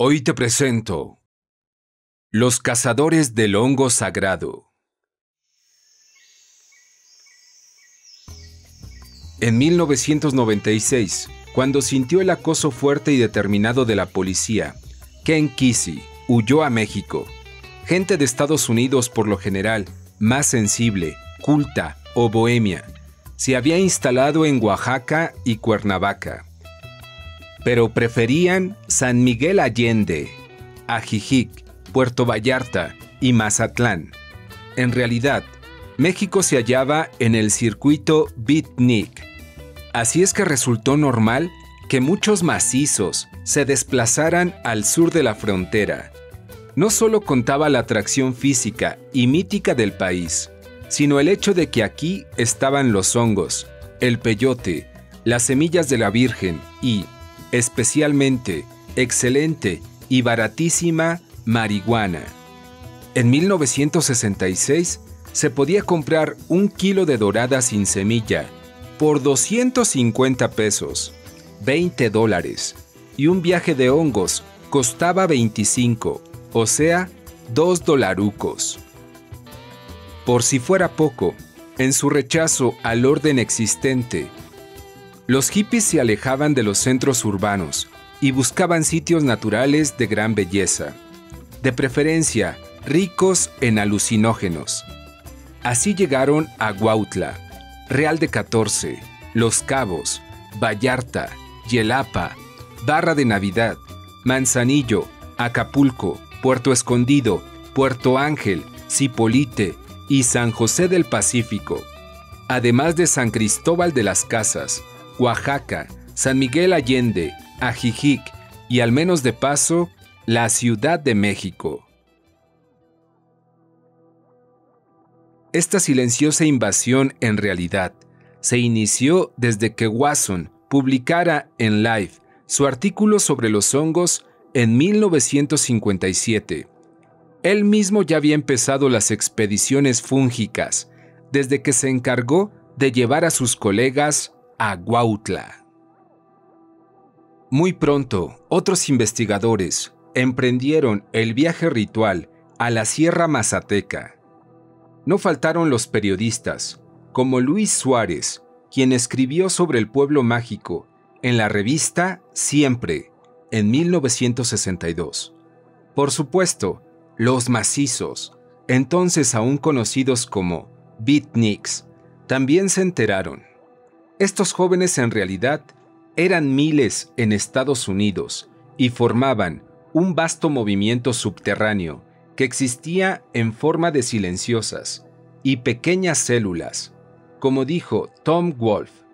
Hoy te presento Los cazadores del hongo sagrado. En 1996, cuando sintió el acoso fuerte y determinado de la policía, Ken Kesey huyó a México. Gente de Estados Unidos, por lo general, más sensible, culta o bohemia, se había instalado en Oaxaca y Cuernavaca. Pero preferían San Miguel Allende, Ajijic, Puerto Vallarta y Mazatlán. En realidad, México se hallaba en el circuito beatnik. Así es que resultó normal que muchos macizos se desplazaran al sur de la frontera. No solo contaba la atracción física y mítica del país, sino el hecho de que aquí estaban los hongos, el peyote, las semillas de la Virgen y, especialmente, excelente y baratísima marihuana. En 1966 se podía comprar 1 kilo de dorada sin semilla por 250 pesos, $20, y un viaje de hongos costaba 25, o sea, $2. Por si fuera poco, en su rechazo al orden existente, los hippies se alejaban de los centros urbanos y buscaban sitios naturales de gran belleza, de preferencia ricos en alucinógenos. Así llegaron a Huautla, Real de 14, Los Cabos, Vallarta, Yelapa, Barra de Navidad, Manzanillo, Acapulco, Puerto Escondido, Puerto Ángel, Zipolite y San José del Pacífico, además de San Cristóbal de las Casas, Oaxaca, San Miguel Allende, Ajijic y, al menos de paso, la Ciudad de México. Esta silenciosa invasión, en realidad, se inició desde que Wasson publicara en Life su artículo sobre los hongos en 1957. Él mismo ya había empezado las expediciones fúngicas desde que se encargó de llevar a sus colegas a Huautla. Muy pronto, otros investigadores emprendieron el viaje ritual a la Sierra Mazateca. No faltaron los periodistas, como Luis Suárez, quien escribió sobre el pueblo mágico en la revista Siempre, en 1962. Por supuesto, los macizos, entonces aún conocidos como beatniks, también se enteraron. Estos jóvenes en realidad eran miles en Estados Unidos y formaban un vasto movimiento subterráneo que existía en forma de silenciosas y pequeñas células, como dijo Tom Wolfe.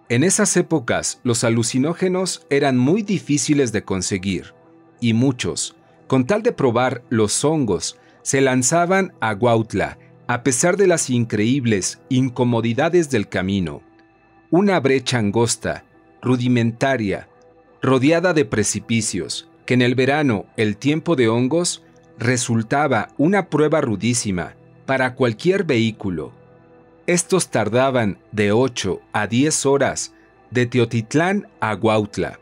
En esas épocas los alucinógenos eran muy difíciles de conseguir y muchos, con tal de probar los hongos, se lanzaban a Huautla a pesar de las increíbles incomodidades del camino. Una brecha angosta, rudimentaria, rodeada de precipicios, que en el verano, el tiempo de hongos, resultaba una prueba rudísima para cualquier vehículo. Estos tardaban de 8 a 10 horas de Teotitlán a Huautla.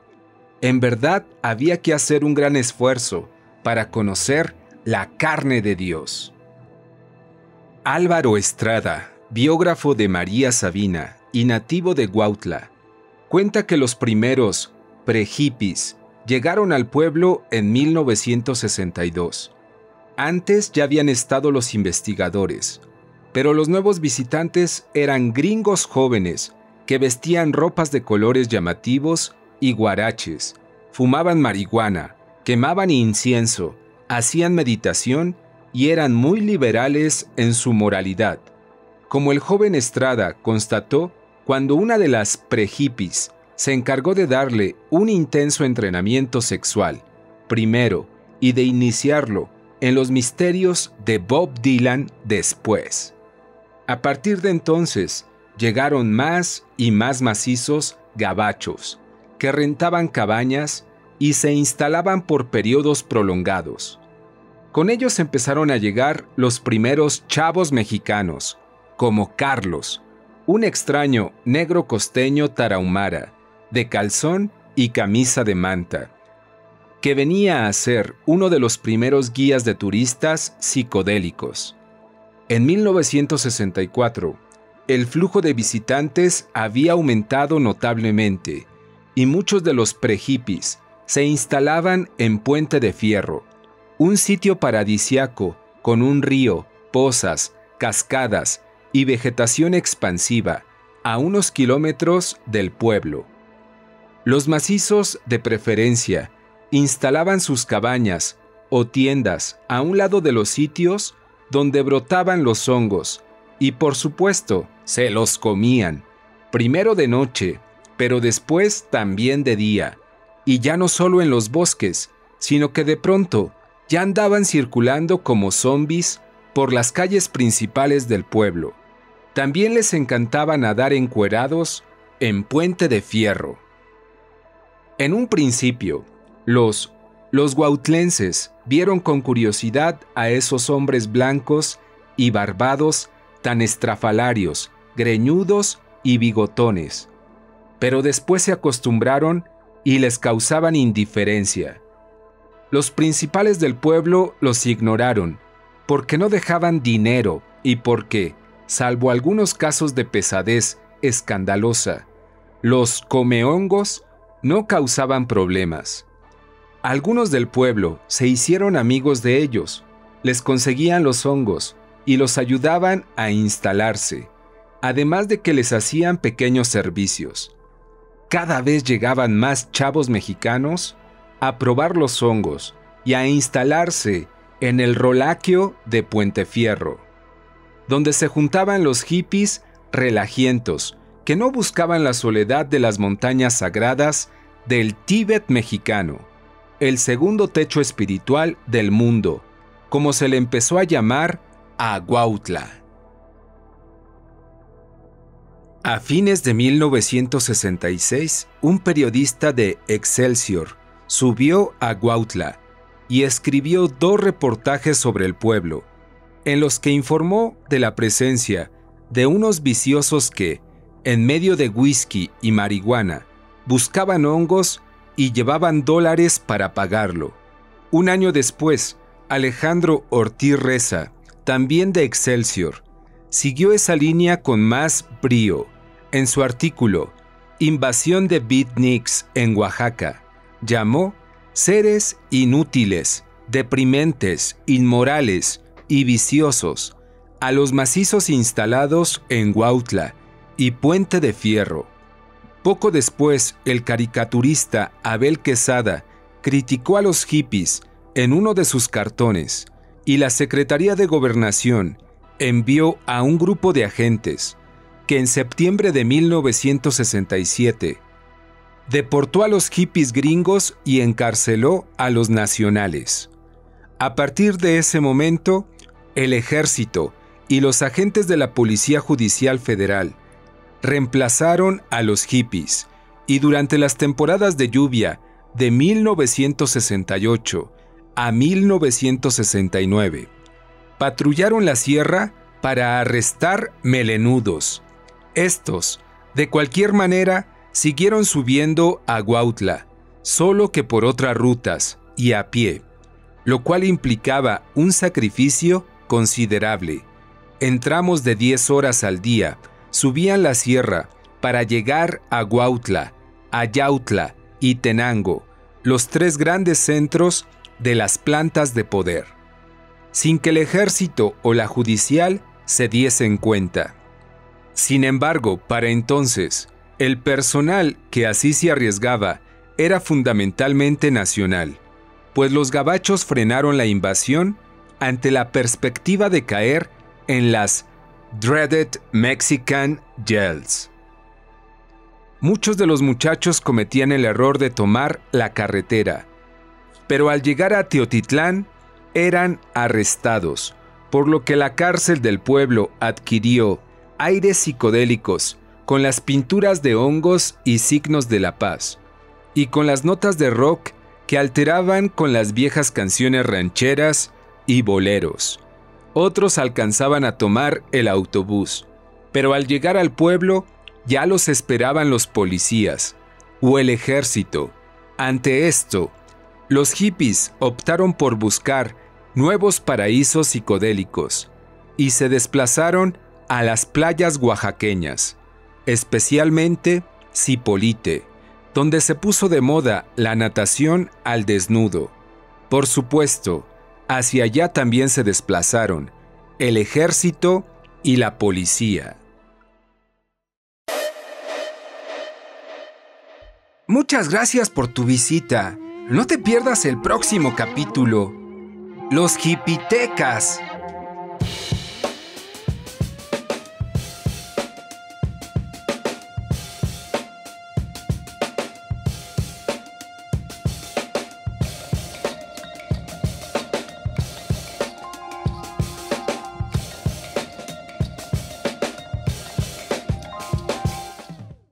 En verdad, había que hacer un gran esfuerzo para conocer la carne de Dios. Álvaro Estrada, biógrafo de María Sabina y nativo de Huautla, cuenta que los primeros pre-hippies llegaron al pueblo en 1962. Antes ya habían estado los investigadores, pero los nuevos visitantes eran gringos jóvenes que vestían ropas de colores llamativos y guaraches, fumaban marihuana, quemaban incienso, hacían meditación y eran muy liberales en su moralidad. Como el joven Estrada constató cuando una de las pre-hippies se encargó de darle un intenso entrenamiento sexual, primero, y de iniciarlo en los misterios de Bob Dylan después. A partir de entonces, llegaron más y más macizos gabachos, que rentaban cabañas y se instalaban por periodos prolongados. Con ellos empezaron a llegar los primeros chavos mexicanos, como Carlos, un extraño negro costeño tarahumara, de calzón y camisa de manta. que venía a ser uno de los primeros guías de turistas psicodélicos. En 1964, el flujo de visitantes había aumentado notablemente y muchos de los pre-hippies se instalaban en Puente de Fierro, un sitio paradisiaco con un río, pozas, cascadas y vegetación expansiva a unos kilómetros del pueblo. Los macizos, de preferencia, instalaban sus cabañas o tiendas a un lado de los sitios donde brotaban los hongos y, por supuesto, se los comían, primero de noche, pero después también de día, y ya no solo en los bosques, sino que de pronto ya andaban circulando como zombies por las calles principales del pueblo. También les encantaba nadar encuerados en Puente de Fierro. En un principio, los huautlenses vieron con curiosidad a esos hombres blancos y barbados tan estrafalarios, greñudos y bigotones, pero después se acostumbraron y les causaban indiferencia. Los principales del pueblo los ignoraron, porque no dejaban dinero y porque, salvo algunos casos de pesadez escandalosa, los comehongos no causaban problemas. Algunos del pueblo se hicieron amigos de ellos, les conseguían los hongos y los ayudaban a instalarse, además de que les hacían pequeños servicios. Cada vez llegaban más chavos mexicanos a probar los hongos y a instalarse en el Rolaquio de Puente Fierro, donde se juntaban los hippies relajientos que no buscaban la soledad de las montañas sagradas del Tíbet mexicano, el segundo techo espiritual del mundo, como se le empezó a llamar a Huautla. A fines de 1966, un periodista de Excelsior subió a Huautla y escribió 2 reportajes sobre el pueblo, en los que informó de la presencia de unos viciosos que, en medio de whisky y marihuana, buscaban hongos y llevaban dólares para pagarlo. Un año después, Alejandro Ortiz Reza, también de Excelsior, siguió esa línea con más brío. En su artículo Invasión de beatniks en Oaxaca, llamó seres inútiles, deprimentes, inmorales y viciosos a los macizos instalados en Huautla y Puente de Fierro. Poco después, el caricaturista Abel Quesada criticó a los hippies en uno de sus cartones y la Secretaría de Gobernación envió a un grupo de agentes que en septiembre de 1967 deportó a los hippies gringos y encarceló a los nacionales. A partir de ese momento, el ejército y los agentes de la Policía Judicial Federal reemplazaron a los hippies y durante las temporadas de lluvia de 1968 a 1969 patrullaron la sierra para arrestar melenudos. Estos, de cualquier manera, siguieron subiendo a Huautla, solo que por otras rutas y a pie, lo cual implicaba un sacrificio considerable. En tramos de 10 horas al día, subían la sierra para llegar a Huautla, Ayautla y Tenango, los 3 grandes centros de las plantas de poder, sin que el ejército o la judicial se diesen cuenta. Sin embargo, para entonces, el personal que así se arriesgaba era fundamentalmente nacional, pues los gabachos frenaron la invasión ante la perspectiva de caer en las dreaded Mexican jails. Muchos de los muchachos cometían el error de tomar la carretera, pero al llegar a Teotitlán eran arrestados, por lo que la cárcel del pueblo adquirió aires psicodélicos con las pinturas de hongos y signos de la paz, y con las notas de rock que alteraban con las viejas canciones rancheras y boleros. Otros alcanzaban a tomar el autobús, pero al llegar al pueblo ya los esperaban los policías o el ejército. Ante esto, Los hippies optaron por buscar nuevos paraísos psicodélicos y se desplazaron a las playas oaxaqueñas, especialmente Zipolite, donde se puso de moda la natación al desnudo. Por supuesto, hacia allá también se desplazaron el ejército y la policía. Muchas gracias por tu visita. No te pierdas el próximo capítulo. Los Hipitecas.